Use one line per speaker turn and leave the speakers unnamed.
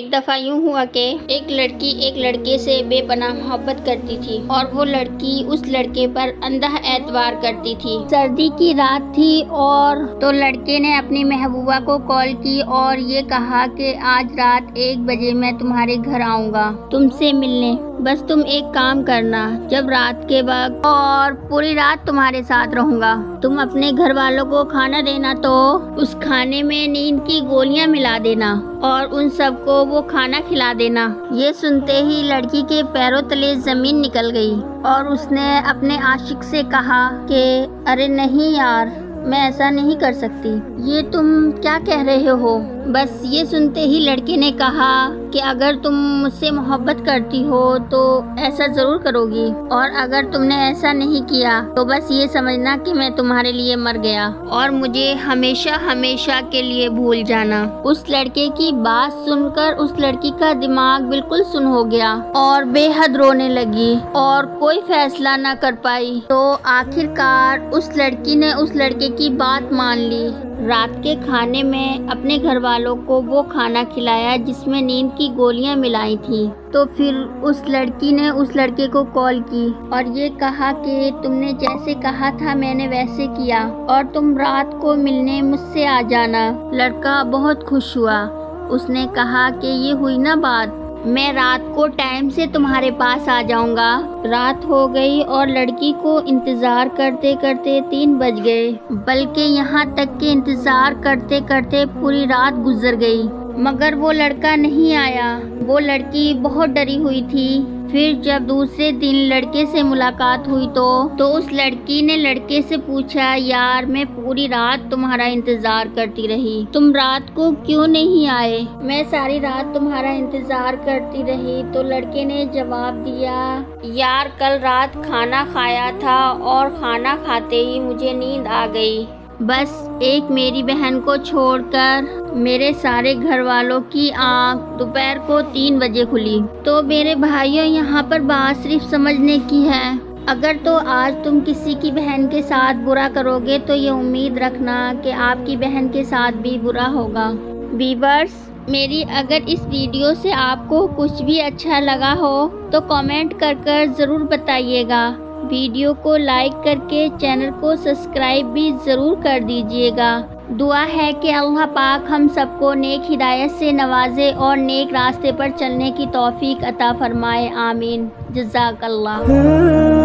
एक दफ़ा यूँ हुआ कि एक लड़की एक लड़के से बेपनाह मोहब्बत करती थी और वो लड़की उस लड़के पर अंधा एतबार करती थी। सर्दी की रात थी और तो लड़के ने अपनी महबूबा को कॉल की और ये कहा कि आज रात 1 बजे मैं तुम्हारे घर आऊँगा तुमसे मिलने। बस तुम एक काम करना, जब रात के वक्त और पूरी रात तुम्हारे साथ रहूँगा। तुम अपने घर वालों को खाना देना तो उस खाने में नींद की गोलियां मिला देना और उन सबको वो खाना खिला देना। ये सुनते ही लड़की के पैरों तले जमीन निकल गई और उसने अपने आशिक से कहा कि अरे नहीं यार, मैं ऐसा नहीं कर सकती। ये तुम क्या कह रहे हो? बस ये सुनते ही लड़के ने कहा कि अगर तुम मुझसे मोहब्बत करती हो तो ऐसा ज़रूर करोगी, और अगर तुमने ऐसा नहीं किया तो बस ये समझना कि मैं तुम्हारे लिए मर गया और मुझे हमेशा हमेशा के लिए भूल जाना। उस लड़के की बात सुनकर उस लड़की का दिमाग बिल्कुल सुन हो गया और बेहद रोने लगी और कोई फैसला न कर पाई। तो आखिरकार उस लड़की ने उस लड़के की बात मान ली। रात के खाने में अपने घर वालों को वो खाना खिलाया जिसमें नींद की गोलियां मिलाई थी। तो फिर उस लड़की ने उस लड़के को कॉल की और ये कहा कि तुमने जैसे कहा था मैंने वैसे किया और तुम रात को मिलने मुझसे आ जाना। लड़का बहुत खुश हुआ। उसने कहा कि ये हुई ना बात, मैं रात को टाइम से तुम्हारे पास आ जाऊंगा। रात हो गई और लड़की को इंतज़ार करते करते 3 बज गए, बल्कि यहाँ तक कि इंतज़ार करते करते पूरी रात गुजर गई, मगर वो लड़का नहीं आया। वो लड़की बहुत डरी हुई थी। फिर जब दूसरे दिन लड़के से मुलाकात हुई तो उस लड़की ने लड़के से पूछा, यार मैं पूरी रात तुम्हारा इंतज़ार करती रही, तुम रात को क्यों नहीं आए? मैं सारी रात तुम्हारा इंतज़ार करती रही। तो लड़के ने जवाब दिया, यार कल रात खाना खाया था और खाना खाते ही मुझे नींद आ गई। बस एक मेरी बहन को छोड़कर मेरे सारे घर वालों की आँख दोपहर को 3 बजे खुली। तो मेरे भाइयों, यहाँ पर बात सिर्फ समझने की है। अगर तो आज तुम किसी की बहन के साथ बुरा करोगे तो ये उम्मीद रखना कि आपकी बहन के साथ भी बुरा होगा। व्यूअर्स, मेरी अगर इस वीडियो से आपको कुछ भी अच्छा लगा हो तो कमेंट कर ज़रूर बताइएगा। वीडियो को लाइक करके चैनल को सब्सक्राइब भी ज़रूर कर दीजिएगा। दुआ है कि अल्लाह पाक हम सबको नेक हिदायत से नवाजे और नेक रास्ते पर चलने की तौफीक अता फरमाए। आमीन। जज़ाकल्लाह।